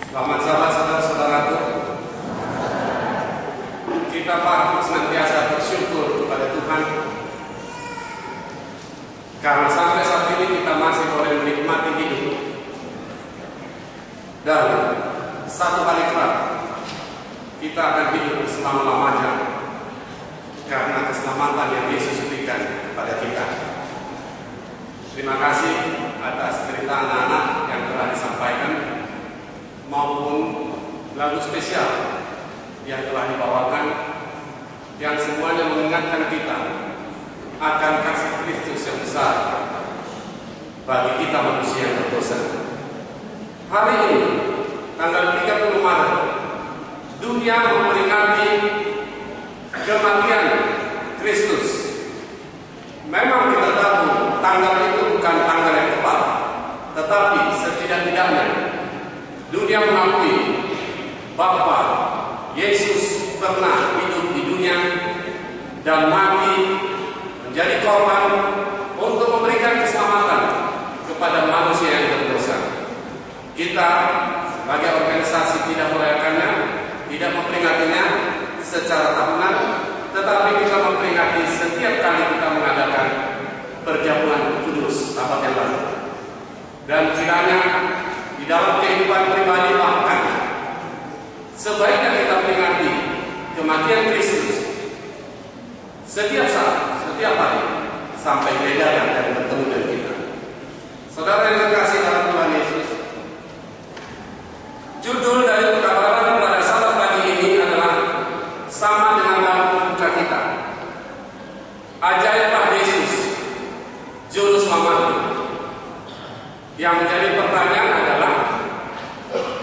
Selamat sahabat saudara-saudaraku. Kita patut senantiasa bersyukur kepada Tuhan karena sampai saat ini kita masih boleh menikmati hidup. Dan satu hari kelak kita akan hidup selama-lamanya karena keselamatan yang Yesus berikan kepada kita. Terima kasih atas cerita anak-anak yang telah disampaikan maupun lagu spesial yang telah dibawakan, yang semuanya mengingatkan kita akan kasih Kristus yang besar bagi kita manusia yang berdosa. Hari ini, tanggal 30 Maret, dunia memperingati kematian Kristus. Memang kita tahu tanggal itu bukan tanggal yang tepat, tetapi setidak-tidaknya dunia mengakui bahwa Yesus pernah hidup di dunia dan mati menjadi korban untuk memberikan keselamatan kepada manusia yang berdosa. Kita sebagai organisasi tidak merayakannya, tidak memperingatinya secara tahunan, tetapi kita memperingati setiap kali kita mengadakan perjamuan kudus Sabat yang lalu. Dan kiranya di dalam kehidupan pribadi bahkan sebaiknya kita peringati kematian Kristus setiap saat, setiap hari sampai Dia datang dan bertemu dengan kita. Saudara yang terkasih dalam Tuhan Yesus, judul dari pekabaran pada sabat pagi ini adalah sama dengan dalam pembuka kita. Ajaiblah Yesus, Juru Selamat. Yang menjadi pertanyaan adalah,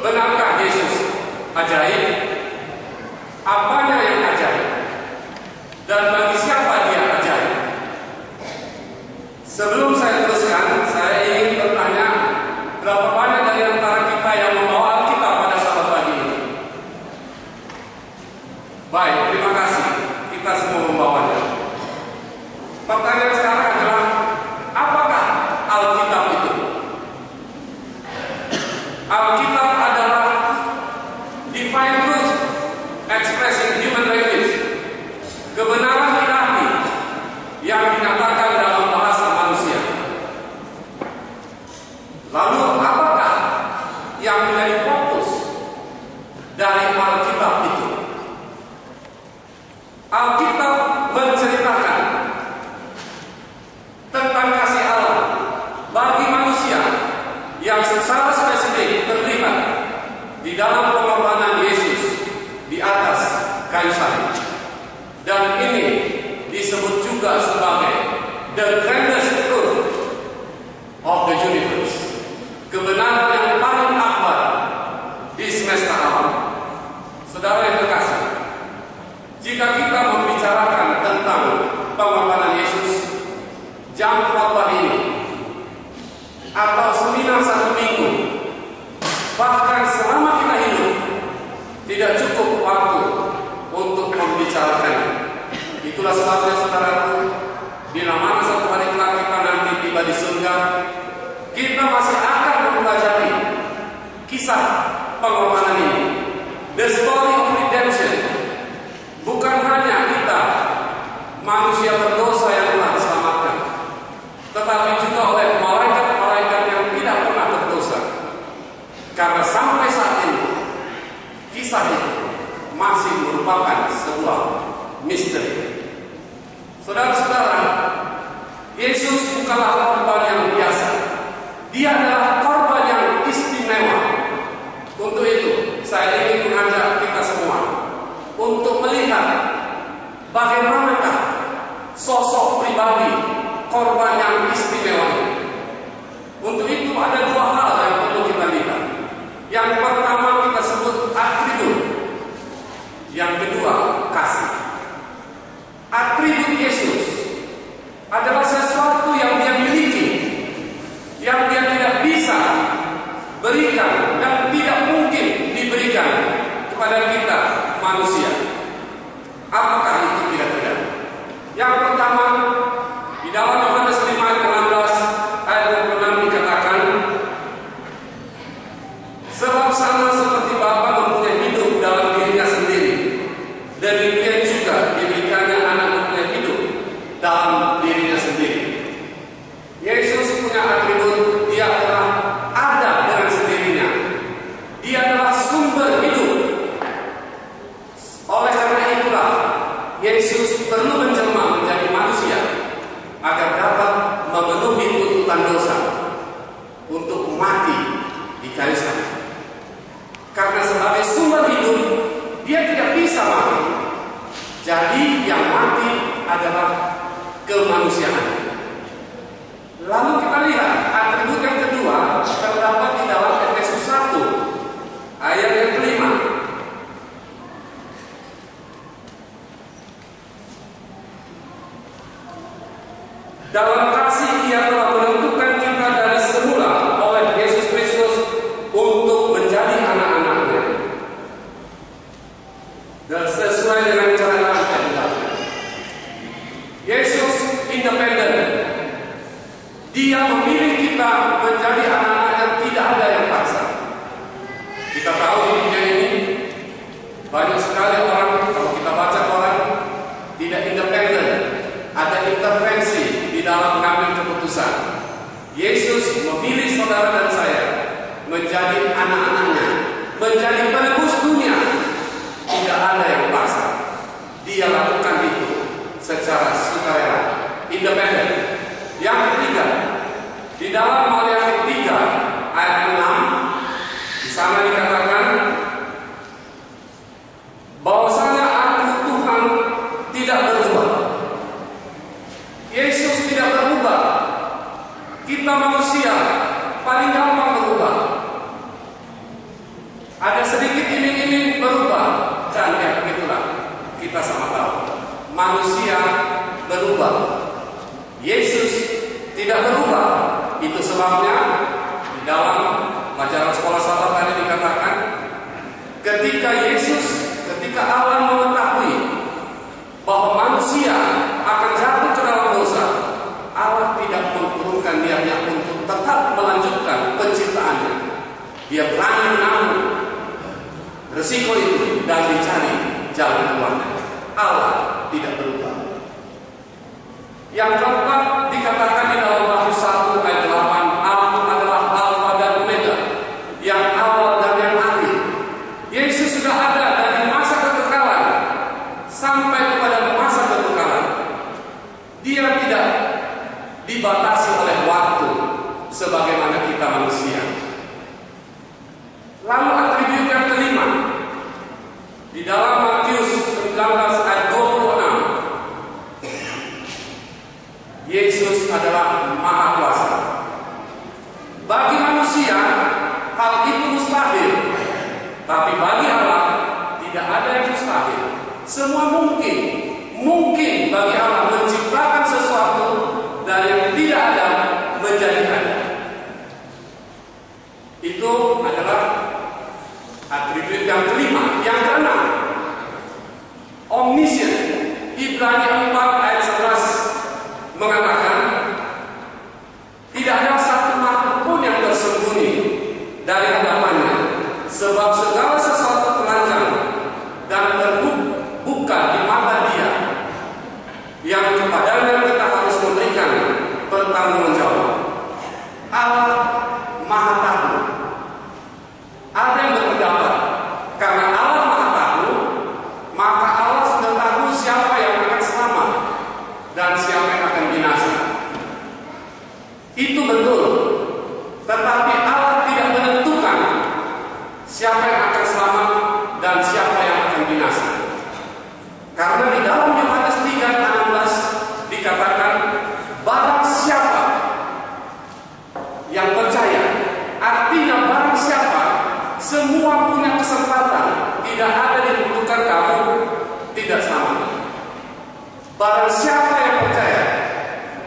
benarkah Yesus ajaib? Apanya yang ajaib? Dan bagi siapa Dia ajaib? Sebelum saya teruskan, saya ingin bertanya, berapa banyak dari antara kita yang membawa Alkitab pada sabat pagi ini? Baik, terima kasih. Kita semua membawanya. Pertanyaan sekarang adalah, apakah Alkitab itu? Alkitab adalah divine truth expressing human language, kebenaran ilahi yang dinyatakan dalam bahasa manusia. Lalu apakah yang menjadi fokus dari Alkitab itu? Alkitab menceritakan tentang kasih Allah bagi manusia yang secara spesifik terlibat di dalam pengorbanan Yesus di atas kayu salib. Dan ini disebut juga sebagai the grandest truth of the universe, kebenaran yang paling akbar di semesta alam. Saudara yang terkasih, jika kita membicarakan tentang pengorbanan Yesus, jam khotbah ini atau seminar 1 minggu, bahkan selama kita hidup, tidak cukup waktu untuk membicarakan. Itulah sebabnya saudaraku, bila mana satu hari kelak kita nanti tiba di surga, kita masih akan mempelajari kisah pengorbanan ini, the story of redemption. Bukan hanya kita manusia berdosa yang telah diselamatkan, tetapi juga oleh malaikat-malaikat yang tidak pernah berdosa. Karena sampai saat ini kisah itu masih merupakan sebuah misteri. Saudara-saudara, Yesus bukanlah korban yang biasa. Dia adalah korban yang istimewa. Untuk itu, saya ingin mengajak kita semua untuk melihat bagaimanakah sosok pribadi korban yang istimewa ini. Untuk itu ada 2 hal yang perlu kita lihat. Yang pertama kita sebut atribut, yang kedua kasih. Atribut Yesus adalah sesuatu yang Dia miliki, yang Dia tidak bisa berikan dan tidak mungkin diberikan kepada kita manusia. Apakah itu kira-kira? Yang pertama, di dalam Yohanes 5 ayat 16 ayat 26 dikatakan, sebab sama seperti kayu salib. Karena sebagai sumber hidup, dia tidak bisa mati. Jadi yang mati adalah kemanusiaan. Lalu kita lihat atribut yang kedua terdapat di dalam Efesus 1 ayat yang kelima. Dalam kasih Ia telah menentukan kita dari semula oleh Yesus Kristus untuk menjadi anak-anak-Nya. Dan sesuai dengan cara Allah, Yesus independen. Dia memilih kita menjadi anak-anak yang tidak ada yang paksa. Kita tahu di dunia ini banyak sekali orang, kalau kita baca Quran, tidak independen, ada intervensi di dalam mengambil keputusan. Yesus memilih saudara dan saya menjadi anak-anaknya, menjadi penebus dunia. Tidak ada yang paksa. Dia lakukan itu secara sukarela, independen. Yang ketiga, di dalam Maliaki 3 ayat 6, di sana dikatakan bahwasanya Aku Tuhan tidak berubah. Yesus tidak berubah. Kita manusia paling gampang berubah. Ada sedikit iming-iming berubah, dan ya begitulah. Kita sama tahu manusia berubah. Yesus tidak berubah. Itu sebabnya di dalam pelajaran sekolah sahabat tadi dikatakan, ketika Allah mengetahui bahwa manusia akan jatuh ke dalam dosa, Allah tidak mengurungkan niatnya untuk tetap melanjutkan penciptaannya. Dia berani menanggung resiko itu dan dicari jalan keluarnya. Allah tidak berubah. Yang keempat dikatakan di dalam Wahyu 1 ayat 8, Aku adalah Alfa dan Omega, yang awal dan yang akhir. Yesus sudah ada dari masa kekekalan sampai kepada masa kekekalan. Dia tidak dibatasi oleh waktu sebagaimana kita manusia. Lalu atribut yang kelima di dalam Matius 19 ayat 26, Yesus adalah Maha Kuasa. Bagi manusia hal itu mustahil, tapi bagi Allah tidak ada yang mustahil. Semua mungkin. Mungkin bagi Allah menciptakan sesuatu dari yang tidak ada menjadi ada. Itu adalah atribut yang kelima. Yang keenam, omniscient. Ibrani 4 ayat 11 mengatakan tidak ada satu makhluk pun yang tersembunyi dari hadapannya, sebab segala sesuatu telanjang dan terbuka di mata Dia, yang kepadanya kita harus memberikan pertanggungjawab. Allah Maha Tahu. Ada yang berpendapat karena Allah Maha Tahu, maka Allah sudah tahu siapa yang akan selamat dan siapa yang akan binasa. Itu betul. Tetapi Allah tidak menentukan siapa yang akan selamat dan siapa yang akan binasa. Karena di dalam Yohanes 3:16 dikatakan, barang siapa yang percaya, artinya barang siapa, semua punya kesempatan. Tidak ada yang dibutuhkan kamu tidak selamat. Barang siapa yang percaya,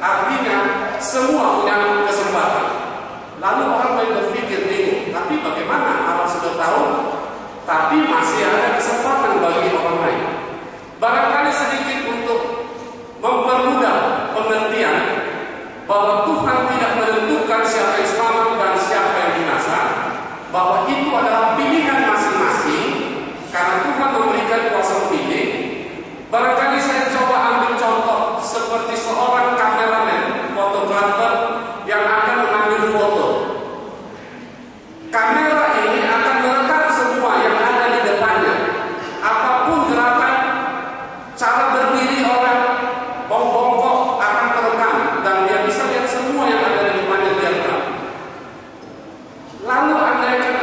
artinya semua punya kesempatan. Lalu orang mulai berpikir bingung, tapi bagaimana Allah sudah tahu, tapi masih ada kesempatan bagi orang lain. Barangkali sedikit untuk mempermudah pengertian bahwa Tuhan tidak menentukan siapa yang selamat dan siapa yang binasa, bahwa itu adalah pilihan masing-masing karena Tuhan memberikan kuasa memilih. Barangkali saya coba ambil contoh seperti seorang kameramen, fotografer yang akan mengambil foto. Kamera ini akan merekam semua yang ada di depannya. Apapun gerakan, cara berdiri orang, bongkok akan terekam dan dia bisa lihat semua yang ada di depannya dia rekam. Lalu andaikan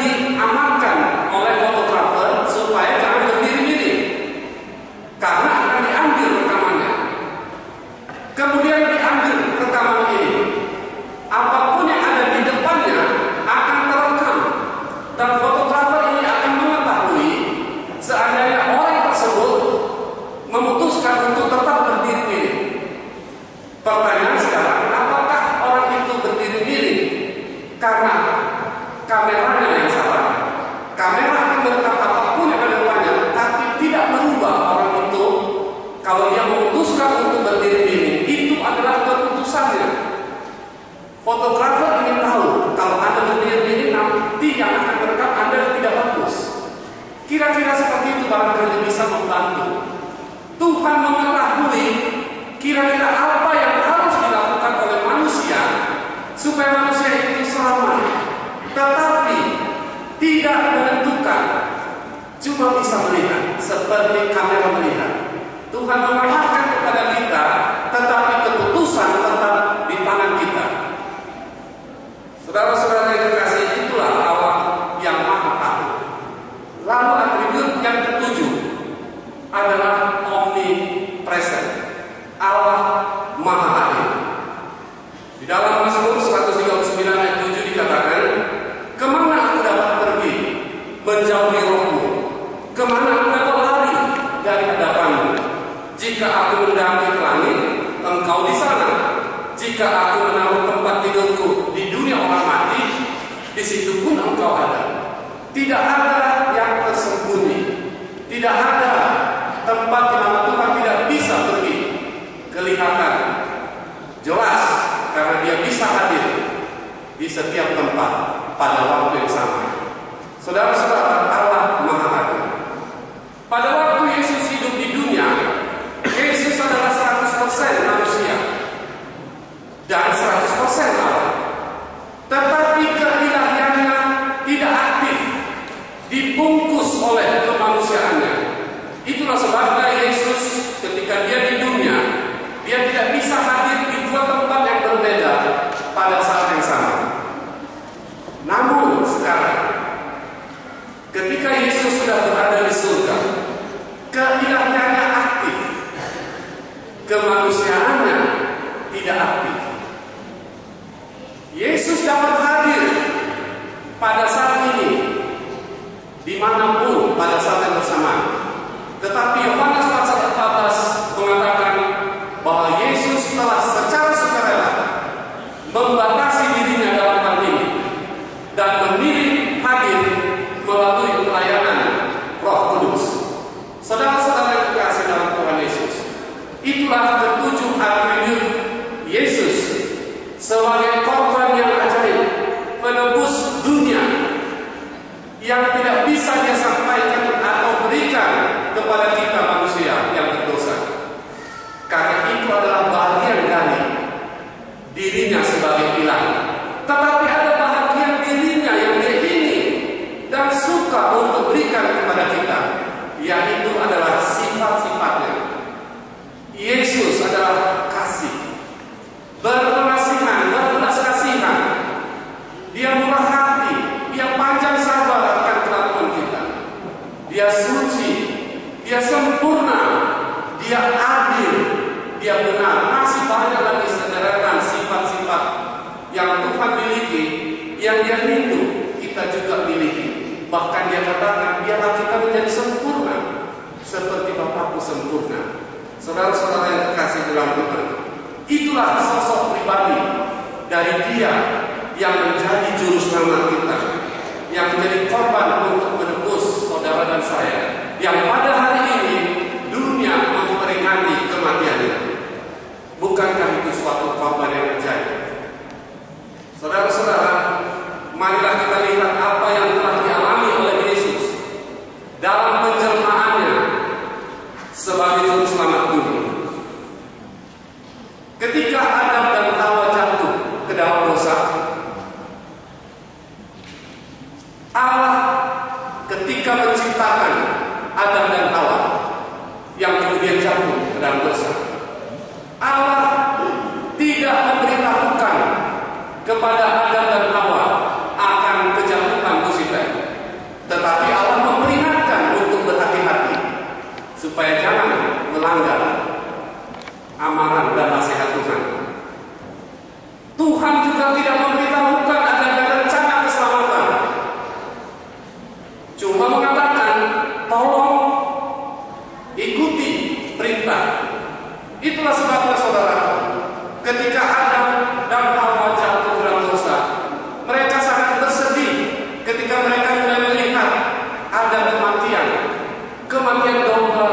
diamankan oleh fotografer supaya jangan berdiri miring, karena akan diambil rekamannya. Kemudian diambil rekaman ini, apapun yang ada di depannya akan terekam, dan fotografer ini akan mengetahui seandainya orang tersebut memutuskan untuk tetap berdiri miring. Pertanyaan sekarang, apakah orang itu berdiri miring karena kameranya yang salah? Kamera akan merekam apapun yang ada depannya, tapi tidak merubah orang itu. Kalau dia memutuskan untuk berdiri miring, itu adalah keputusannya. Fotografer ingin tahu kalau Anda berdiri miring, nanti yang akan merekam Anda tidak bagus. Kira-kira seperti itu barangkali bisa membantu. Tuhan mengetahui kira-kira apa yang harus dilakukan oleh manusia supaya manusia itu selamat, tetapi tidak menentukan, cuma bisa melihat seperti kamera melihat. Tuhan mengarahkan kepada kita, tetapi keputusan tetap di tangan kita. Saudara-saudara yang dikasihi, itulah Allah yang Maha Tahu. Lalu atribut yang ketujuh adalah omnipresent. Allah Maha Adil. Di dalam Mazmur 139 ayat 7 dikatakan, kemana aku dapat pergi menjauhi rohmu? Kemana aku dapat lari dari hadapanmu? Jika aku mendaki ke langit, engkau di sana. Jika aku menaruh tempat tidurku di dunia orang mati, di situ pun engkau ada. Tidak ada yang tersembunyi, tidak ada tempat di mana Tuhan tidak bisa pergi. Kelihatan jelas karena dia bisa hadir di setiap tempat pada waktu yang sama. Saudara-saudara, Allah Maha Adil. Pada waktu Yesus hidup di dunia, Yesus adalah 100% manusia dan 100% Allah. Tetapi keilahiannya tidak aktif, dibungkus oleh kemanusiaannya. Itulah sebabnya Yesus ketika dia di dunia, dia tidak bisa hadir di dua tempat yang berbeda pada saat yang sama. Namun sekarang, ketika Yesus sudah berada di surga, keilahiannya aktif, kemanusiaannya tidak aktif. Yesus dapat hadir pada saat ini, dimanapun pada saat yang bersamaan. Tetapi Yohanes pasal 14 mengatakan bahwa Yesus telah secara sukarela membatasi dirinya dalam hal ini dan memilih hadir melalui pelayanan Roh Kudus. Saudara-saudara yang dikasihi dalam Tuhan Yesus, itulah ketujuh atribut Yesus sebagai korban yang ajaib, penebus dunia yang tidak bisa dia sampaikan atau berikan kepada kita manusia yang berdosa. Karena itu adalah bagian dari dirinya sebagai ilahi. Tetapi ada bagian dirinya yang dia ingin dan suka untuk berikan kepada kita, yaitu adalah sifat-sifatnya. Yesus adalah kasih, berpengasihan, berbelas kasihan. Dia murah hati, dia panjang sabar akan kelakuan kita. Dia suci, dia sempurna, dia adil, dia benar. Masih banyak lagi sederetan sifat-sifat yang Tuhan miliki, yang dia rindu kita juga miliki. Bahkan dia katakan, biarlah kita menjadi sempurna seperti Bapakku sempurna. Saudara-saudara yang terkasih dalam Tuhan, itulah sosok pribadi dari dia yang menjadi juru selamat kita, yang menjadi korban untuk menebus saudara dan saya, yang pada hari ini dunia memperingati kematiannya. Bukankah itu suatu korban yang ajaib? Saudara-saudara, marilah kita lihat apa yang telah dialami oleh Yesus dalam penjelmaannya sebagai juru selamat dunia. Ketika Adam dan Hawa jatuh ke dalam dosa, Allah ketika menciptakan Adam dan Hawa yang kemudian jatuh ke dalam dosa, Allah tidak memberitahukan kepada Adam dan Hawa akan kejatuhan Lucifer. juga tidak memberitahukan adanya rencana keselamatan. Cuma mengatakan, tolong ikuti perintah. Itulah sebabnya saudara, ketika Adam dan Hawa jatuh dalam dosa, mereka sangat bersedih ketika mereka mulai melihat ada kematian domba,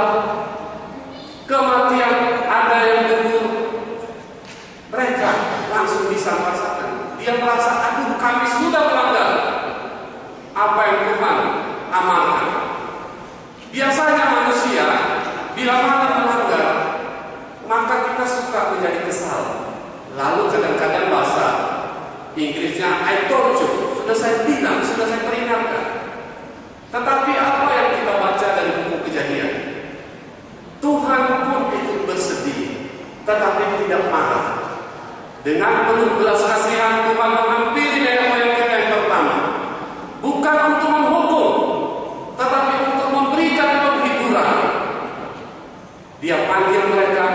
kematian ada yang gugur. Mereka langsung bisa merasakan. Dia merasa, aduh, kami sudah melanggar apa yang Tuhan amalkan. Biasanya manusia bila mana melanggar, maka kita suka menjadi kesal. Lalu kadang-kadang bahasa Inggrisnya I told you, sudah saya bilang, sudah saya peringatkan. Tetapi apa yang kita baca dari buku Kejadian, Tuhan pun ikut bersedih, tetapi tidak marah. Dengan penuh belas kasihan Tuhan menghampiri nenek moyang kita yang pertama, bukan untuk menghukum, tetapi untuk memberikan penghiburan. Dia panggil mereka.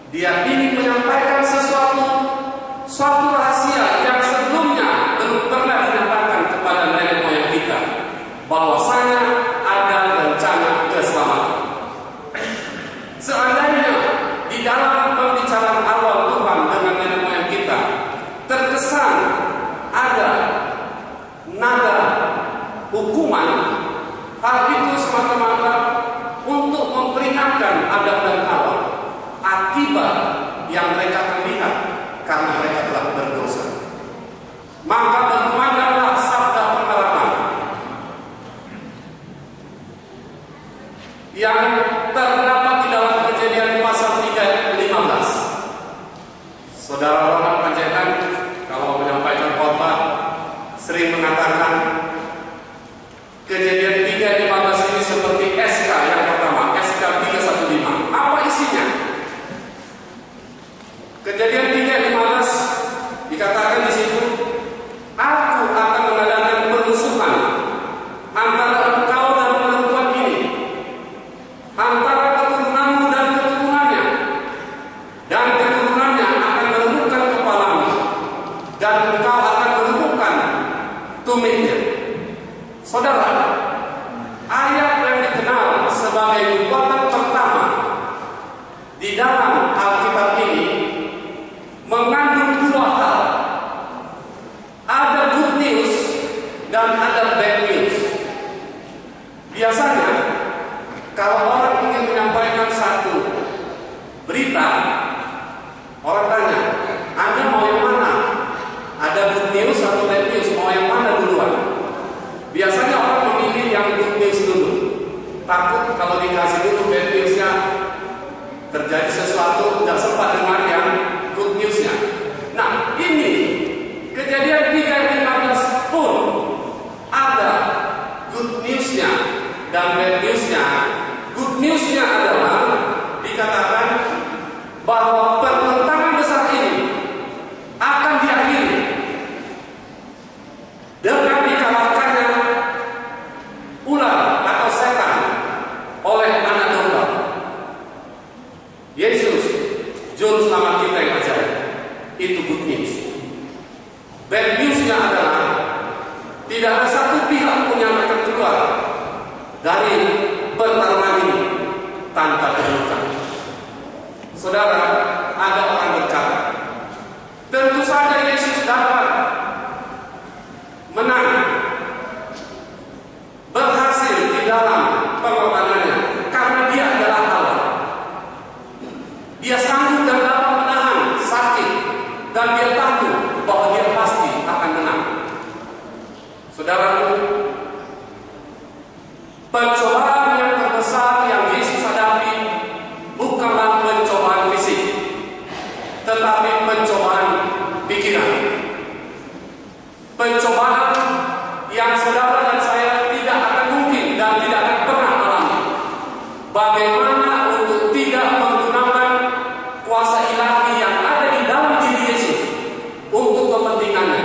Dia ingin menyampaikan suatu rahasia yang sebelumnya belum pernah dinyatakan kepada nenek moyang kita, bahwasanya ada rencana keselamatan. Seandainya di dalam pembicaraan awal Tuhan dengan nenek moyang kita terkesan ada nada hukuman, hal itu semata-mata untuk memperingatkan Adam dan Hawa akibat yang mereka terlihat karena mereka telah berdosa. Maka berkumandanglah sabda pengharapan yang terdapat di dalam Kejadian pasal 3:15. Saudara Roman Panjaitan kalau menyampaikan khotbah sering mengatakan Kejadian 3:15 ini seperti SK yang pertama, SK 315. Apa isinya? Kejadian 3:15 dikatakan di situ, aku akan mengadakan permusuhan antara engkau dan perempuan ini, antara keturunanmu dan keturunannya, dan keturunannya akan meremukkan kepalamu, dan engkau akan meremukkan tumitnya. Saudara, ayat yang dikenal sebagai nubuatan pertama di dalam Alkitab ini mengandung dua hal. Ada good news dan ada bad news. Biasanya kalau orang ingin menyampaikan satu berita, orang tanya, Anda mau yang mana? Ada good news atau bad news? Mau yang mana duluan? Biasanya orang memilih yang good news dulu. Takut kalau dikasih dulu bad newsnya terjadi sesuatu tidak sempat dengar yang good newsnya. Nah, ini Kejadian 3:15 pun ada good newsnya dan bad newsnya. Good newsnya adalah dikatakan bahwa pertentangan besar ini akan diakhiri dengan dikalahkannya ular atau setan oleh anak domba, Yesus, juru selamat kita yang ajaib. Itu good news. Bad newsnya adalah tidak ada satu pihak pun yang akan keluar dari pertarungan ini tanpa terluka. Saudara, ada orang berkata, tentu saja Yesus dapat menang, berhasil di dalam pengorbanannya karena dia adalah Allah. Dia sanggup dan dapat menahan sakit, dan dia tahu bahwa dia pasti akan menang. Saudaraku, pencobaan yang terbesar yang Yesus hadapi bukanlah pencobaan fisik, tetapi pencobaan pikiran. Pencobaan yang saudara dan saya tidak akan mungkin dan tidak akan pernah alami. Bagaimana untuk tidak menggunakan kuasa ilahi yang ada di dalam diri Yesus untuk kepentingannya.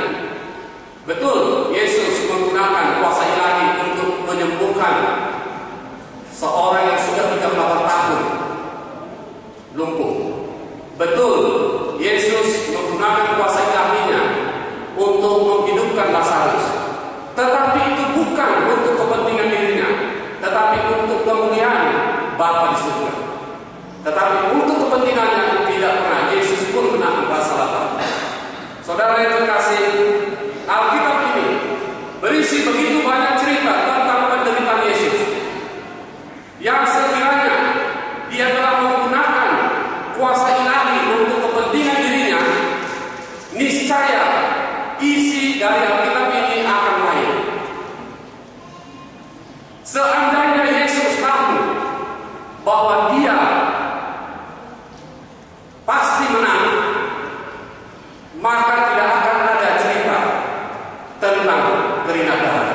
Betul, Yesus menggunakan kuasa ilahi untuk menyembuhkan seorang yang sudah 38 tahun lumpuh. Betul, Yesus menggunakan kuasa ilahi Bapa di surga. Tetapi untuk kepentingannya tidak pernah Yesus pun kena masalah. Saudara yang terkasih, Alkitab ini berisi begitu banyak cerita tentang penderitaan Yesus yang sekiranya dia telah menggunakan kuasa ilahi untuk kepentingan dirinya, niscaya isi dari Alkitab ini akan lain. Seandainya Yesus tahu bahwa dia pasti menang, maka tidak akan ada cerita tentang keringat darah.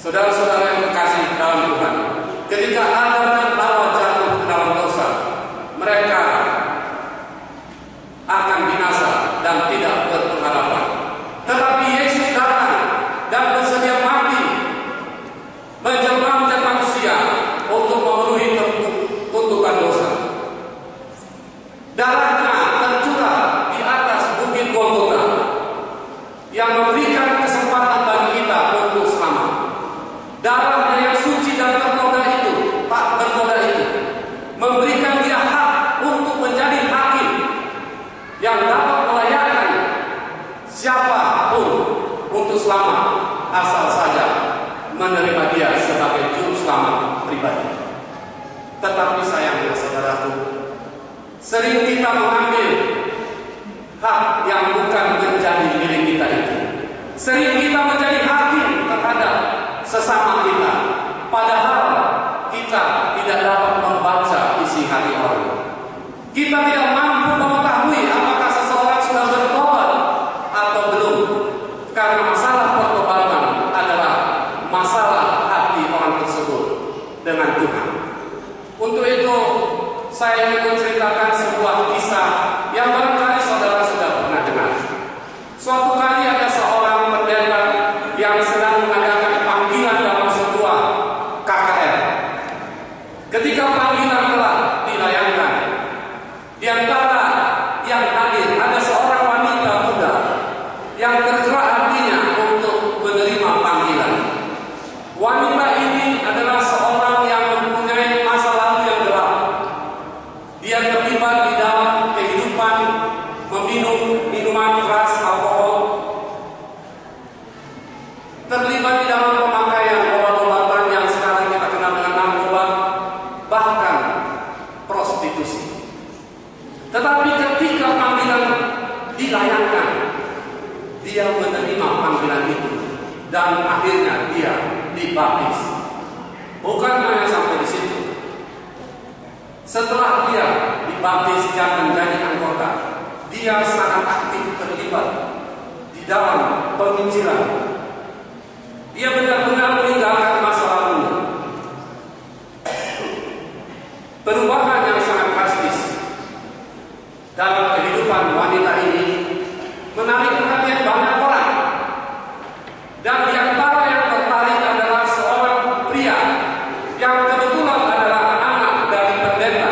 Saudara-saudara yang terkasih dalam Tuhan, ketika Adam dan Hawa jatuh ke dalam dosa, mereka akan binasa dan tidak berpengharapan. Tetapi Darahnya tercurah di atas bukit Golgota yang memberikan kesempatan bagi kita untuk selamat. Darahnya yang suci dan ternoda itu, tak ternoda itu, memberikan dia hak untuk menjadi hakim yang dapat melayani siapapun untuk selamat, asal saja menerima dia sebagai juru selamat pribadi. Tetapi sayangnya saudaraku, sering kita mengambil hak yang bukan menjadi milik kita itu. Sering kita menjadi hakim terhadap sesama kita, padahal kita tidak dapat membaca isi hati orang. Kita tidak mampu mengetahui apakah seseorang sudah bertobat atau belum, karena masalah pertobatan adalah masalah hati orang tersebut dengan Tuhan. Untuk itu saya ingin menceritakan sebuah kisah yang barangkali saudara sudah pernah dengar. Suatu kali ada seorang pendeta yang sedang mengadakan panggilan dalam sebuah KKR. Ketika panggilan telah dilayangkan, di antara yang hadir ada seorang wanita muda yang tergerak hatinya untuk menerima panggilan. Wanita ini adalah seorang yang mempunyai masa lalu yang gelap. Dia terlibat di dalam kehidupan meminum minuman keras, alkohol, terlibat di dalam pemakaian obat-obatan yang sekarang kita kenal dengan narkoba, bahkan prostitusi. Tetapi ketika panggilan dilayangkan, dia menerima panggilan itu dan akhirnya dia dibaptis. Bukan hanya sampai di situ. Setelah dia dibaptis dan menjadi anggota, dia sangat aktif terlibat di dalam penginjilan. Dia benar-benar meninggalkan masa lalu. Perubahan yang sangat drastis dalam kehidupan wanita ini menarik perhatian banyak orang. Dan di antara yang tertarik adalah seorang pria yang kebetulan adalah anak dari pendeta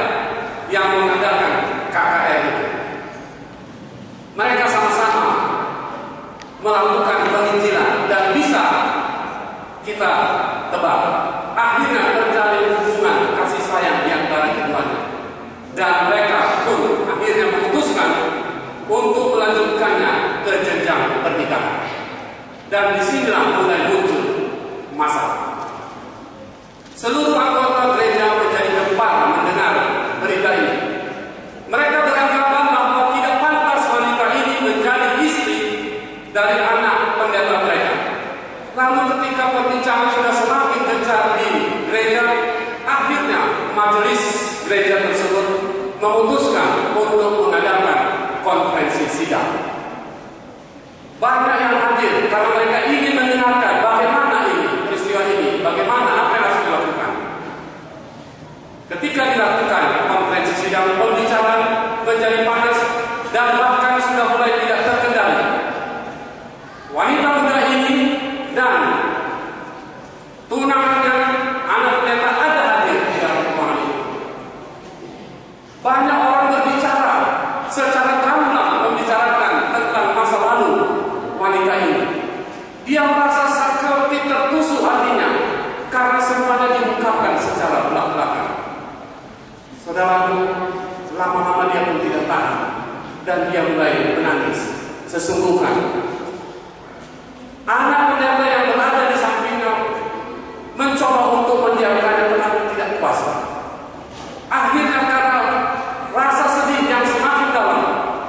yang mengadakan KKR itu. Mereka sama-sama melakukan penginjilan dan bisa kita tebak, akhirnya terjalin hubungan kasih sayang di antara keduanya. Dan mereka pun akhirnya memutuskan untuk melanjutkannya ke jenjang pernikahan. Dan disinilah mulai muncul masalah. Seluruh anggota gereja menjadi gempar mendengar berita ini. Mereka beranggapan bahwa tidak pantas wanita ini menjadi istri dari anak pendeta mereka. Lalu ketika perbincangan sudah semakin gencar di gereja, akhirnya majelis gereja tersebut memutuskan untuk mengadakan konferensi sidang. Banyak yang hadir karena mereka ingin mendengarkan bagaimana ini peristiwa ini, bagaimana apa yang harus dilakukan. Ketika dilakukan konferensi sidang, pembicaraan menjadi panas dan bahkan sudah mulai tidak terkendali. Wanita muda ini dan tunangannya anak pendeta ada hadir di dalam ruangan itu. Banyak orang berbicara secara gamblang membicarakan tentang masa lalu wanita ini. Dia merasa seperti tertusuk hatinya karena semuanya diungkapkan secara belak-belakan. Saudaraku, lama-lama dia pun tidak tahan dan dia mulai menangis sesungguhnya. Anak pendeta yang berada di sampingnya mencoba untuk mendiamkannya tetapi tidak kuasa. Akhirnya karena rasa sedih yang semakin dalam,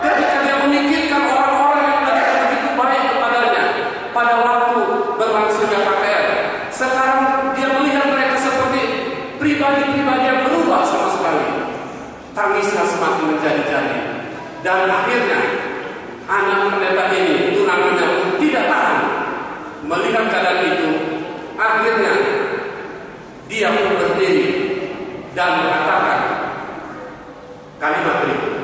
ketika dia memikirkan orang-orang yang tadinya begitu baik kepadanya pada waktu berlangsungnya KKR, sekarang dia melihat mereka seperti pribadi-pribadi yang berubah sama sekali. Tangisnya semakin menjadi-jadi dan akhirnya anak pendeta ini, tunangannya pun tidak tahan melihat keadaan itu. Akhirnya dia pun berdiri dan mengatakan kalimat berikut.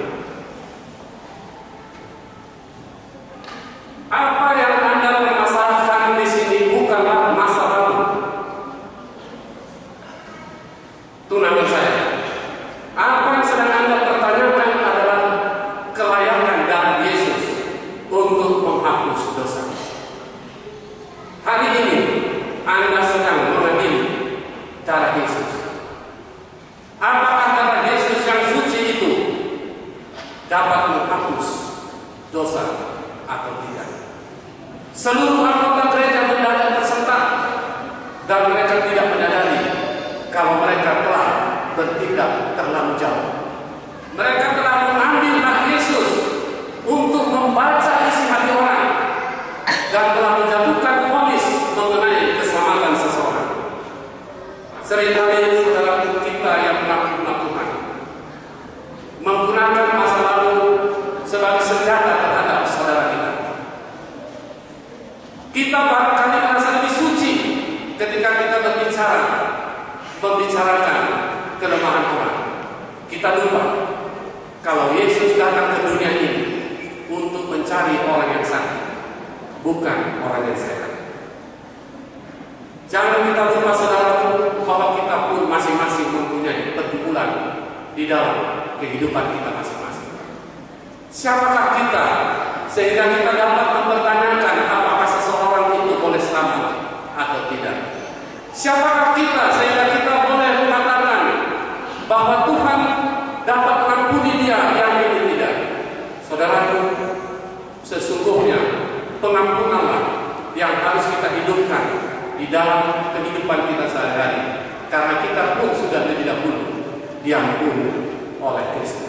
Apa yang Anda permasalahkan di sini bukanlah masa lalu tunangan saya. Apa yang sedang Anda pertanyakan adalah menghapus dosa. Hari ini Anda sedang mengadili darah Yesus. Apakah darah Yesus yang suci itu dapat menghapus dosa atau tidak? Seluruh anggota gereja mendadak tersentak dan mereka tidak menyadari kalau mereka telah bertindak terlalu jauh. Mereka telah mengambil hak Yesus untuk membaca isi hati orang dan telah menjatuhkan vonis mengenai keselamatan seseorang. Seringkali saudara kita yang mengaku Tuhan menggunakan masa lalu sebagai senjata terhadap saudara kita. Kita barangkali merasa lebih suci ketika kita membicarakan kelemahan orang. Kita lupa kalau Yesus datang ke dunia ini untuk mencari orang yang sakit, bukan orang yang sehat. Jangan kita lupa saudaraku bahwa kita pun masing-masing mempunyai pergumulan di dalam kehidupan kita masing-masing. Siapakah kita sehingga kita dapat mempertanyakan apakah seseorang itu boleh selamat atau tidak? Siapakah kita sehingga kita boleh mengatakan bahwa Tuhan dapat mengampuni dia yang ini tidak? Saudaraku, sesungguhnya pengampunanlah yang harus kita hidupkan di dalam kehidupan kita sehari-hari, karena kita pun sudah lebih dahulu diampuni oleh Kristus.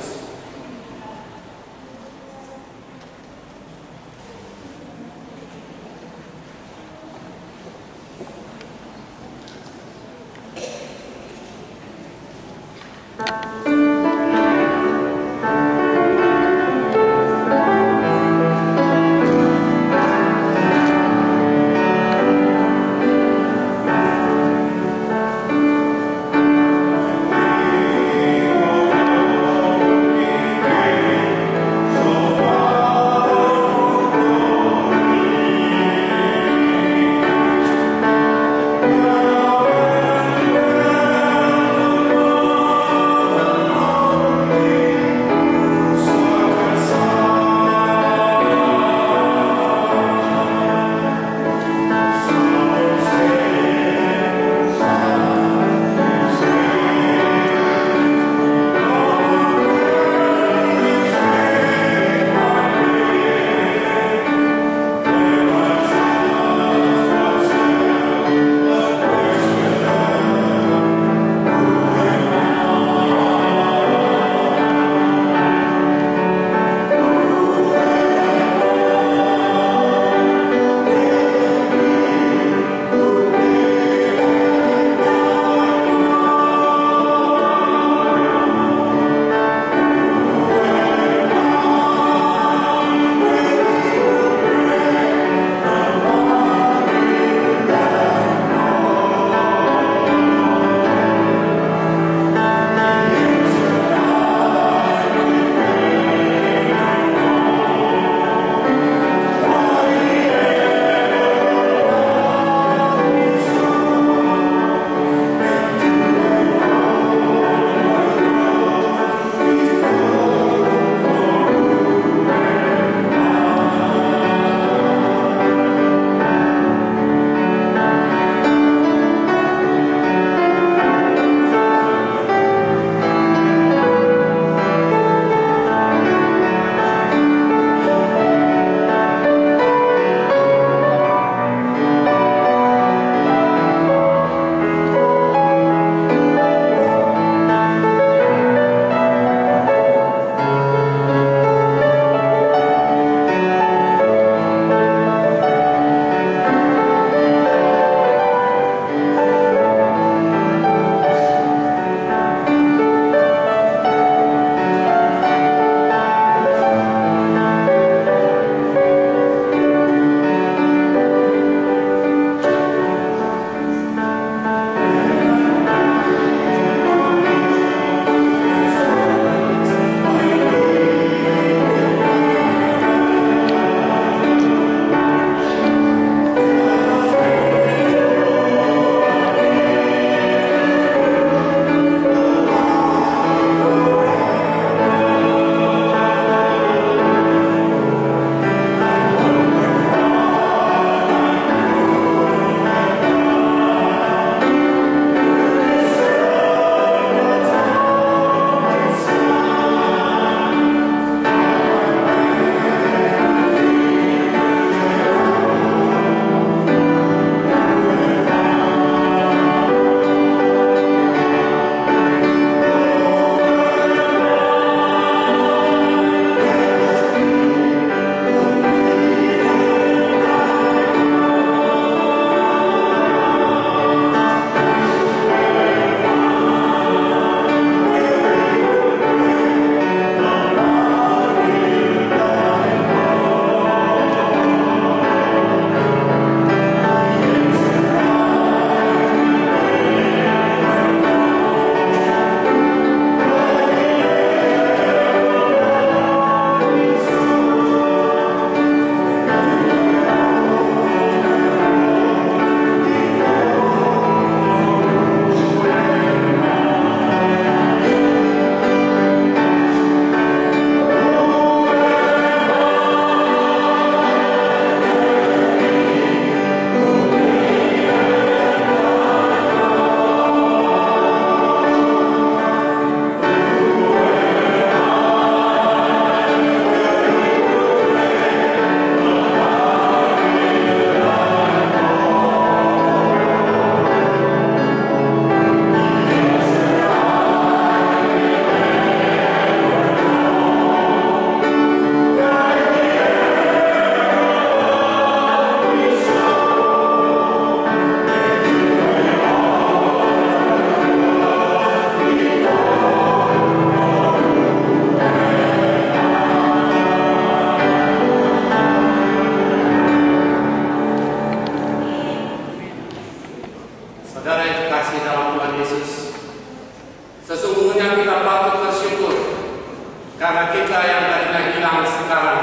bilang sekarang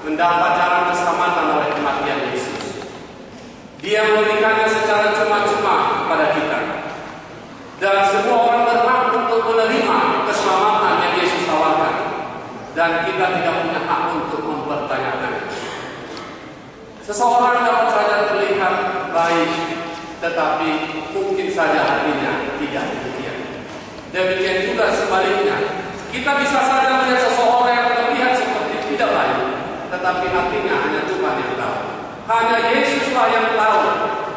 mendapat jalan keselamatan oleh kematian Yesus. Dia memberikannya secara cuma-cuma kepada kita. Dan semua orang berhak untuk menerima keselamatan yang Yesus tawarkan. Dan kita tidak punya hak untuk mempertanyakannya. Seseorang dapat saja terlihat baik, tetapi mungkin saja hatinya tidak demikian. Demikian juga sebaliknya. Kita bisa saja melihat seseorang yang terlihat seperti tidak baik, tetapi hatinya hanya Tuhan yang tahu. Hanya Yesuslah yang tahu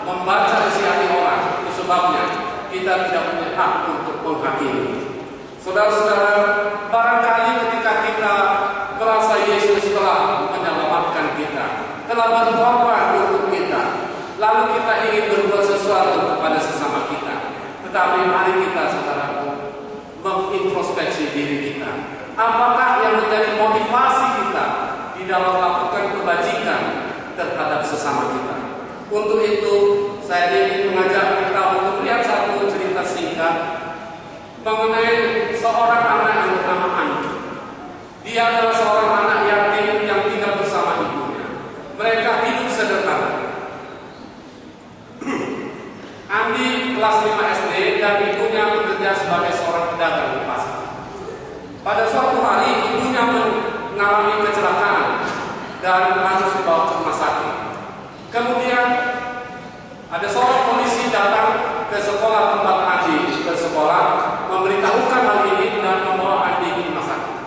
membaca isi hati orang. Itu sebabnya kita tidak punya hak untuk menghakimi. Saudara-saudara, barangkali ketika kita merasa Yesus telah menyelamatkan kita, telah berkorban untuk kita, lalu kita ingin berbuat sesuatu kepada sesama kita. Tetapi mari kita, saudaraku, mengintrospeksi diri kita. Apakah yang menjadi motivasi kita di dalam melakukan kebajikan terhadap sesama kita? Untuk itu, saya ingin mengajak kita untuk melihat satu cerita singkat mengenai seorang anak yang bernama Andi. Dia adalah seorang anak yatim yang tinggal bersama ibunya. Mereka hidup sederhana. Andi kelas 5 SD dan ibunya bekerja sebagai seorang pedagang di pasar. Pada suatu hari ibunya mengalami kecelakaan dan harus dibawa ke rumah sakit. Kemudian ada seorang polisi datang ke sekolah tempat Andi bersekolah, memberitahukan hal ini dan membawa Andi ke rumah sakit.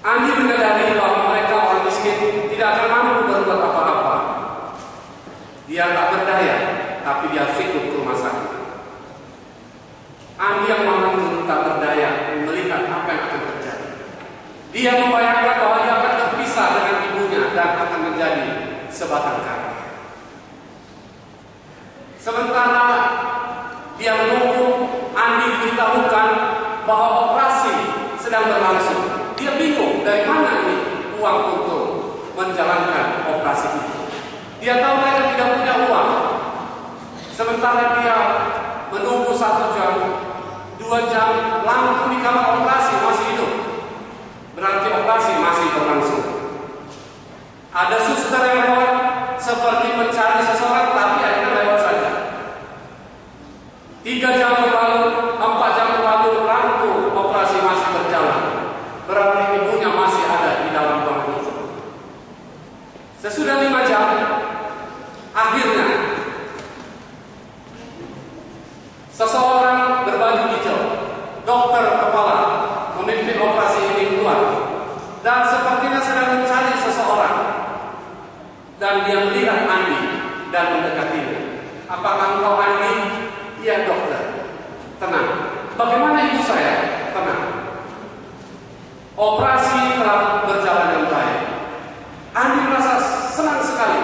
Andi menyadari bahwa mereka orang miskin tidak akan mampu berbuat apa-apa. Dia tak berdaya, tapi dia harus ikut ke rumah sakit. Andi yang mampu tak berdaya melihat apa yang akan terjadi. Dia membayangkan bahwa dia akan terpisah dengan ibunya dan akan menjadi sebatang kara. Sementara dia menunggu, Andi diberitahukan bahwa operasi sedang berlangsung. Dia bingung dari mana ini uang untuk menjalankan operasi itu. Dia tahu mereka tidak punya uang. Sementara dia menunggu 1 jam, 2 jam, lampu di kamar operasi masih hidup. Berarti operasi masih berlangsung. Ada suster yang lewat seperti mencari seseorang, tapi akhirnya lewat saja. 3 jam berlalu, 4 jam berlalu, lampu operasi masih berjalan. Berarti ibunya masih ada di dalam ruangan itu. Sesudah 5 jam, akhirnya seseorang berbaju hijau, dokter kepala, memimpin operasi ini keluar dan sepertinya sedang mencari seseorang. Dan dia melihat Andi dan mendekatinya. Apakah engkau Andi? Iya dokter. Tenang. Bagaimana ibu saya? Tenang. Operasi telah berjalan dengan baik. Andi merasa senang sekali.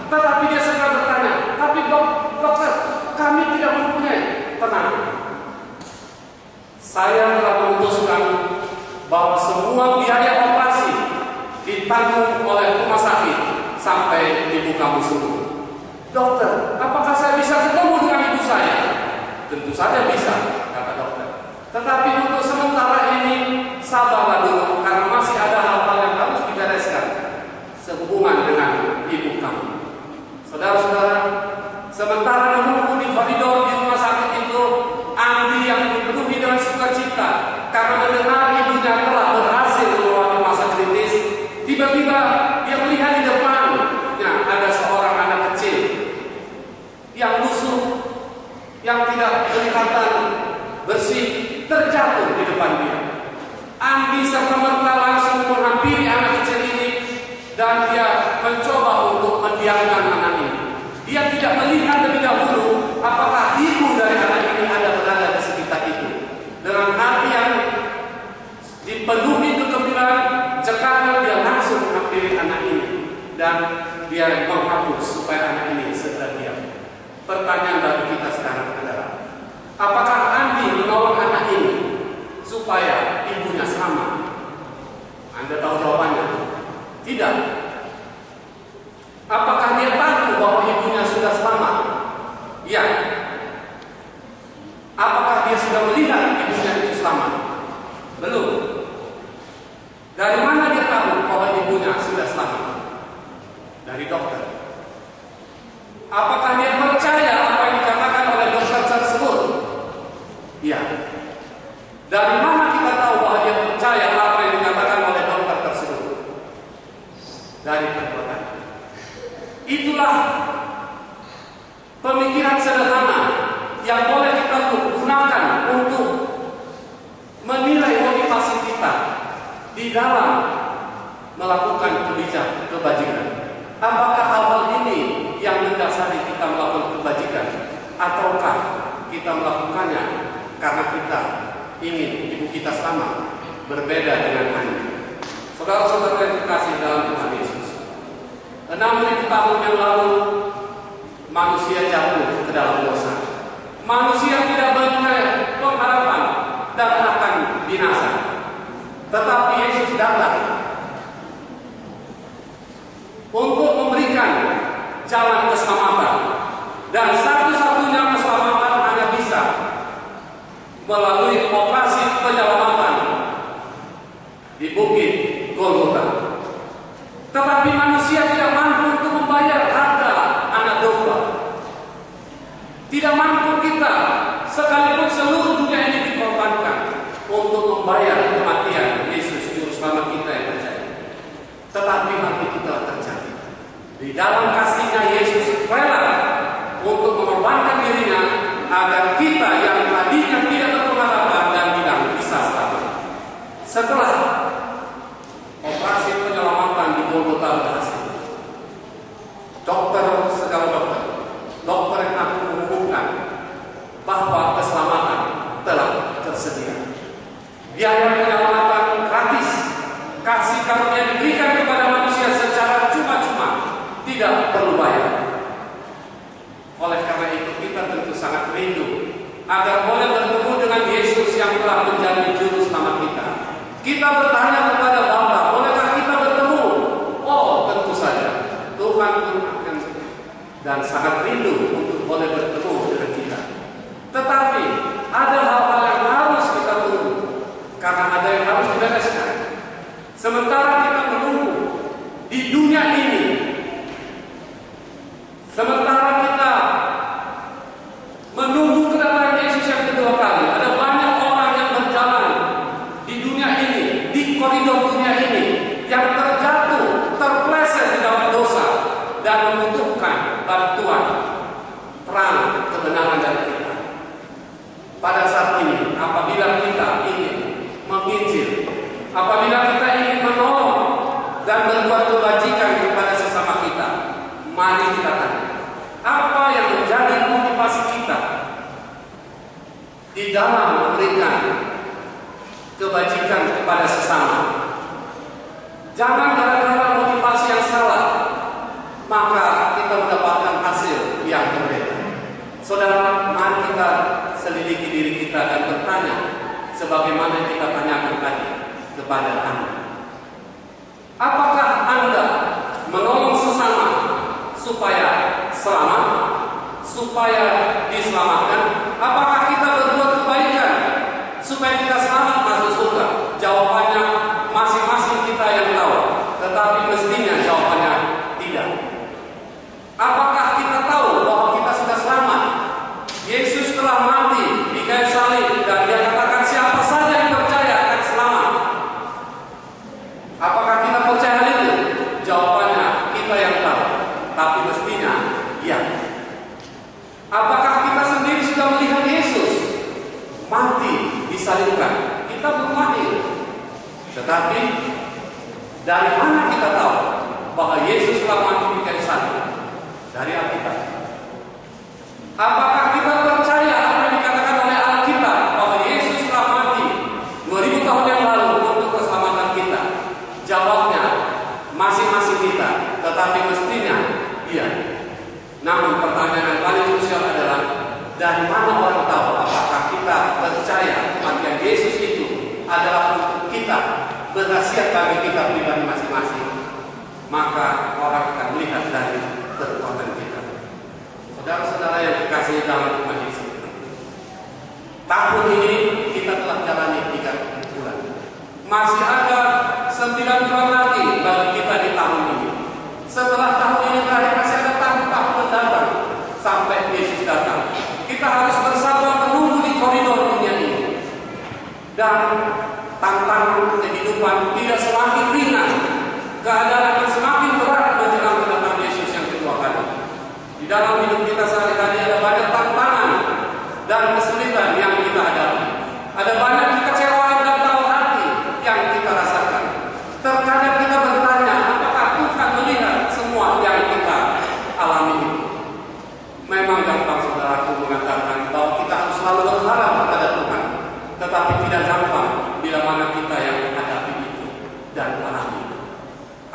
Tetapi dia segera bertanya, tapi dokter, kami tidak mempunyai. Tenang. Saya telah memutuskan bahwa semua biaya operasi ditanggung oleh rumah sakit sampai ibu kamu sembuh. Dokter, apakah saya bisa ketemu dengan ibu saya? Tentu saja bisa, kata dokter. Tetapi untuk sementara ini sabarlah dulu, karena masih ada hal-hal yang harus dibereskan sehubungan dengan ibu kamu. Saudara-saudara, sementara menunggu di koridor di rumah sakit itu, Andi yang dipenuhi dengan sukacita karena mendengar ibunya telah berhasil melewati masa kritis. Tiba-tiba dia melihat di depannya ada seorang anak kecil yang lusuh, yang tidak kelihatan bersih, terjatuh di depan dia. Andi serta-merta langsung menghampiri anak kecil ini dan dia mencoba untuk mendiamkan anak ini. Dia tidak melihat terlebih dahulu apakah ibu dari anak ini ada berada di sekitar itu. Dengan hati yang dipenuhi kegembiraan, sekarang dia langsung menghampiri anak ini dan dia menghapus supaya anak ini segera diam. Pertanyaan bagi kita sekarang adalah, apakah Andi menolong anak ini supaya ibunya selamat? Anda tahu jawabannya? Tidak. Apakah dia tahu bahwa ibunya sudah selamat? Ya. Apakah dia sudah melihat ibunya itu selamat? Belum. Dari mana dia tahu bahwa ibunya sudah selamat? Dari dokter. Apakah dia percaya apa yang dikatakan oleh dokter tersebut? Iya. Dari mana kita tahu bahwa dia percaya apa yang dikatakan oleh dokter tersebut? Dari perbuatan. Itulah pemikiran sederhana yang boleh kita gunakan untuk menilai motivasi kita di dalam melakukan kebajikan. Apakah hal-hal ini yang mendasari kita melakukan kebajikan, ataukah kita melakukannya karena kita ingin ibu kita selamat, berbeda dengan Anda? Saudara-saudara yang terkasih dalam Tuhan Yesus, 6.000 tahun yang lalu manusia jatuh ke dalam dosa. Manusia tidak mempunyai pengharapan dan akan binasa. Tetapi Yesus datang untuk memberikan jalan keselamatan, dan satu-satunya keselamatan hanya bisa melalui operasi penyelamatan di Bukit Golgota. Tetapi manusia tidak mampu untuk membayar harga anak domba. Tidak mampu kita, sekalipun seluruh dunia ini dikorbankan untuk membayar kematian Yesus Juru Selamat kita yang percaya. Tetapi hal itu telah terjadi. Di dalam kasihnya Yesus rela untuk mengorbankan dirinya agar kita yang tadinya tidak berpengharapan dan tidak bisa selamat. Setelah operasi penyelamatan di Golgota berhasil, dokter yang akan mengumumkan bahwa keselamatan telah tersedia. Biaya penyelamatan gratis, kasih karunia diberikan kepada manusia secara cuma-cuma, tidak perlu bayar. Oleh karena itu kita tentu sangat rindu agar boleh bertemu dengan Yesus yang telah menjadi juru selamat kita. Kita bertanya kepada Bapa, bolehkah kita bertemu? Oh, tentu saja. Tuhan pun akan dan sangat rindu untuk boleh bertemu dengan kita. Tetapi ada hal-hal yang harus kita tunggu, karena ada yang harus dibereskan. Sementara kita menunggu di dunia ini, sementara kita menunggu kedatangan Yesus yang kedua kali, ada banyak orang yang berjalan di dunia ini, di koridor dunia ini, yang terjatuh, terpleset di dalam dosa dan membutuhkan bantuan, terang kebenaran dari kita. Pada saat ini, apabila kita ingin menginjil, apabila kita ingin menolong dan berbuat kebajikan kepada sesama kita, mari kita tanya, apa yang menjadi motivasi kita di dalam memberikan kebajikan kepada sesama? Jangan gara-gara motivasi yang salah maka kita mendapatkan hasil yang berbeda. Saudara, mari kita selidiki diri kita dan bertanya sebagaimana kita tanyakan tadi kepada Anda. Apakah Anda menolong sesama supaya selamat, supaya diselamatkan? Apakah kita berbuat kebaikan supaya kita selamat masuk surga? Jawabannya masing-masing kita yang tahu, tetapi mestinya jawabannya tidak. Apakah kita tahu bahwa kita sudah selamat? Yesus telah mati di kayu salib dan Dia katakan siapa saja yang percaya akan selamat. Apakah kita percaya hal itu? Jawabannya kita yang tahu, tapi mestinya iya. Apakah kita sendiri sudah melihat Yesus mati disalibkan? Kita belum mati. Tetapi dari mana kita tahu bahwa Yesus telah mati di kayu salib? Dari Alkitab. Apakah kita percaya apa yang dikatakan oleh Alkitab bahwa Yesus telah mati 2000 tahun yang lalu untuk keselamatan kita? Jawabnya masing-masing kita, tetapi mestinya iya. Namun pertanyaan yang paling krusial adalah dari mana orang tahu apakah kita percaya kematian Yesus itu adalah untuk kita, berhasil bagi kita pribadi masing-masing? Maka orang akan melihat dari perbuatan kita. Saudara-saudara yang dikasihi dalam Tuhan Yesus, tahun ini kita telah jalani 3 bulan. Masih ada 9 bulan lagi bagi kita di tahun ini. Setelah tahun ini berakhir masih ada tahun mendatang sampai Yesus datang. Kita harus bersabar menunggu di koridor dunia ini. Dan tantangan kehidupan tidak semakin ringan, keadaan akan semakin berat menjelang kedatangan Yesus yang kedua kali. Di dalam hidup kita sehari-hari ada banyak tantangan dan kesulitan yang kita hadapi. Ada banyak kekecewaan dan tawar hati yang kita rasakan. Terkadang kita bertanya, apakah Tuhan melihat semua yang kita alami itu? Memang gampang saudaraku mengatakan bahwa kita harus selalu berharap kepada Tuhan, tetapi tidak gampang bila mana kita yang menghadapi itu dan alami.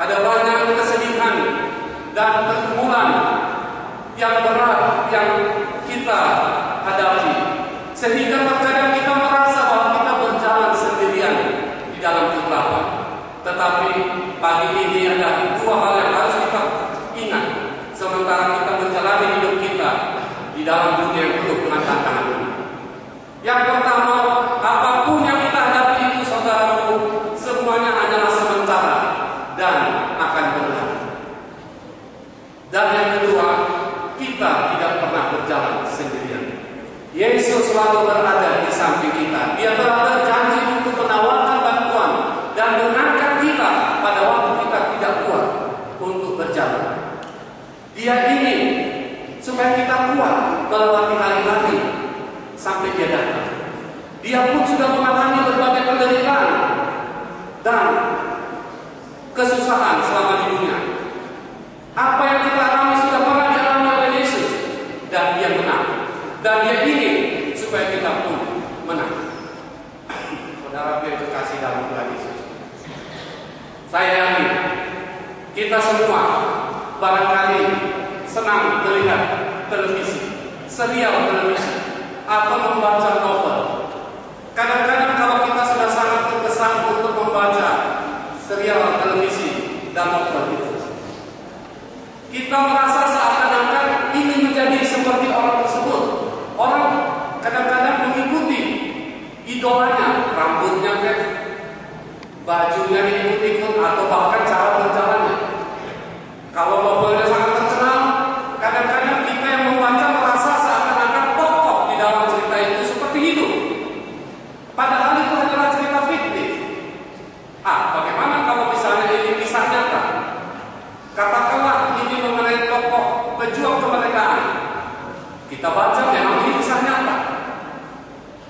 Ada banyak kesedihan dan pergumulan yang berat yang kita hadapi, sehingga terkadang kita merasa bahwa kita berjalan sendirian di dalam kegelapan. Tetapi pagi ini ada dua hal yang harus kita ingat sementara kita menjalani hidup kita di dalam dunia yang penuh dengan tantangan ini. Yang pertama, apapun yang kita hadapi itu saudaraku, semuanya hanyalah sementara dan akan berlalu. Dan yang kedua, kita tidak pernah berjalan sendirian. Yesus selalu berada di samping kita. Dia telah berjanji untuk menawarkan bantuan dan mengangkat kita pada waktu kita tidak kuat untuk berjalan. Dia ingin supaya kita kuat melewati hari-hari sampai dia datang. Dia pun sudah mengalami berbagai penderitaan dan kesusahan selama di dunia. Apa yang kita alami sudah pernah dialami oleh Yesus, dan dia menang. Dan dia ingin supaya kita pun menang. Saudara yang terkasih dalam Tuhan Yesus, saya yakin kita semua barangkali senang melihat televisi, serial televisi, atau membaca novel. Kadang-kadang kalau kita sudah sangat terkesan untuk membaca serial televisi dan novel itu, kita merasa seakan-akan ingin menjadi seperti orang tersebut. Orang kadang-kadang mengikuti idolanya, rambutnya kayak bajunya diikut-ikut, atau bahkan cara berjalannya. Kalau novelnya sangat terkenal, kadang-kadang kita yang membaca merasa seakan-akan tokoh di dalam cerita itu seperti hidup. Padahal itu adalah cerita fiktif. Bagaimana kalau misalnya ini kisah nyata? Katakanlah ini mengenai tokoh pejuang kemerdekaan. Kita baca memang ini kisah nyata.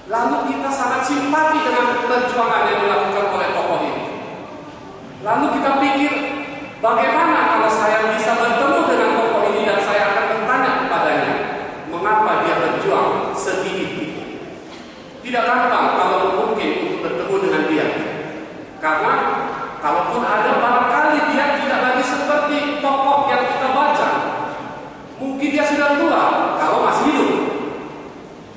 Lalu kita sangat simpati dengan perjuangan yang dilakukan oleh tokoh ini. Lalu kita pikir, bagaimana kalau saya bisa bertemu dengan tokoh ini dan saya akan bertanya kepadanya, mengapa dia berjuang segigit itu? Tidak gampang kalau mungkin untuk bertemu dengan dia. Karena kalaupun ada, barangkali dia tidak lagi seperti tokoh yang kita baca. Mungkin dia sudah tua kalau masih hidup.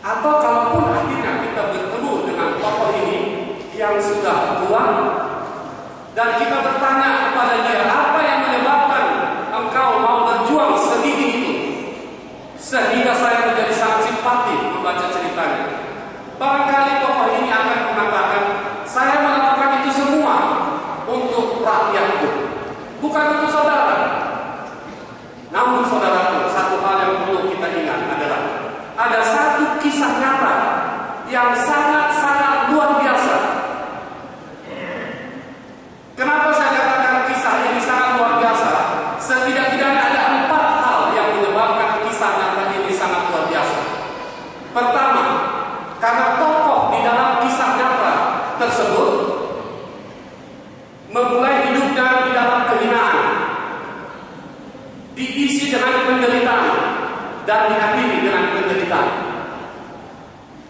Atau kalaupun akhirnya kita bertemu dengan tokoh ini yang sudah tua, dan kita bertanya kepada dia, apa yang menyebabkan engkau mau berjuang segigit itu? Sehingga saya menjadi sangat simpati membaca ceritanya. Barangkali tokoh ini akan mengatakan, saya melakukan itu semua untuk rakyatku, bukan untuk saudara. Namun saudaraku, satu hal yang perlu kita ingat adalah ada satu kisah nyata yang sangat-sangat luar biasa. Kenapa saya katakan kisah ini sangat luar biasa? Setidak-tidaknya ada 4 hal yang menyebabkan kisah nyata ini sangat luar biasa. Pertama, karena tokoh di dalam kisah nyata tersebut memulai hidupnya di dalam kehinaan, diisi dengan penderitaan, dan diakhiri dengan penderitaan.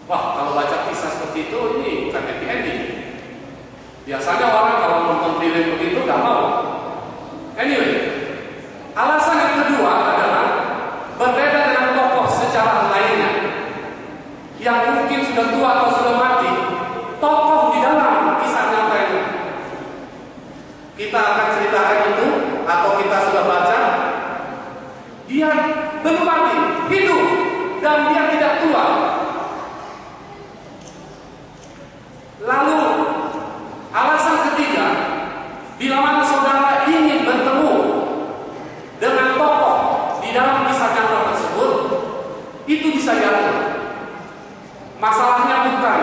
Wah, kalau baca kisah seperti itu, ini bukan happy ending. Biasanya orang kalau nonton film begitu gak mau. Anyway, alasan yang kedua adalah berbeda dengan tokoh sejarah lainnya yang mungkin sudah tua atau sudah mati. Tokoh di dalam kisah nyata ini, kita akan ceritakan itu, atau kita sudah baca, dia belum mati, hidup, dan dia tidak tua. Lalu alasan ketiga, Bila mana saudara ingin bertemu dengan tokoh di dalam kisah nyata tersebut, itu bisa diatur. Masalahnya bukan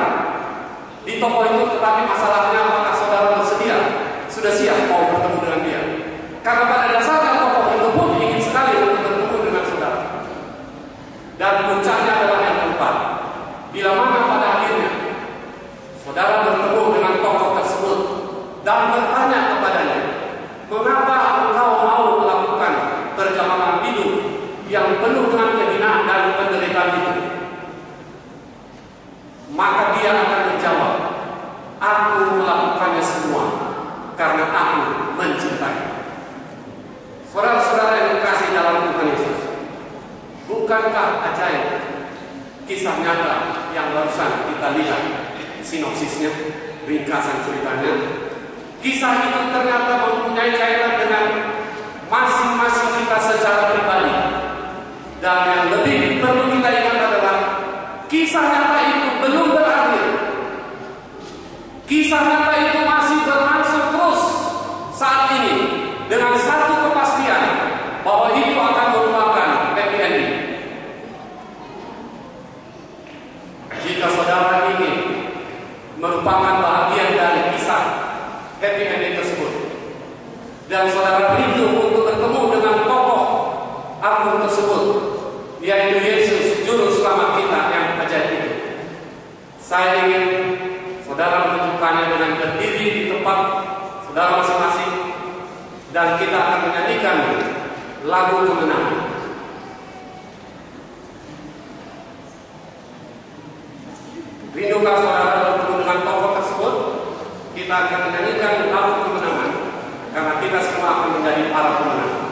di tokoh itu, tetapi masalahnya apakah saudara sudah siap mau bertemu dengan dia. Karena pada dasarnya tokoh itu pun ingin sekali untuk bertemu dengan saudara. Dan puncaknya adalah yang keempat. Bila mana pada akhirnya saudara bertemu dengan tokoh tersebut dan bertanya kepadanya, mengapa engkau mau melakukan perjalanan hidup yang penuh dengan kehinaan dan penderitaan itu? Maka dia akan menjawab, aku melakukannya semua karena aku mencintai. Saudara-saudara yang dikasihi dalam Tuhan Yesus, bukankah ajaib kisah nyata yang barusan kita lihat sinopsisnya, ringkasan ceritanya? Kisah itu ternyata mempunyai kaitan dengan masing-masing kita secara pribadi. Dan yang lebih perlu kita ingat adalah kisah nyata itu belum berakhir. Kisah nyata itu masih berlangsung terus saat ini dengan satu kepastian bahwa itu akan merupakan happy ending. Jika saudara ingin merupakan bahagian dari kisah happy ending tersebut, dan saudara rindu untuk bertemu dengan tokoh agung tersebut, yaitu Yesus, juru selamat kita yang ajaib itu, saya ingin saudara menunjukkannya dengan berdiri di tempat saudara masing-masing, dan kita akan menyanyikan lagu kemenangan. Rindukah saudara bertemu dengan tokoh tersebut? Kita akan menyanyikan lagu kemenangan, karena kita semua akan menjadi para pemenang.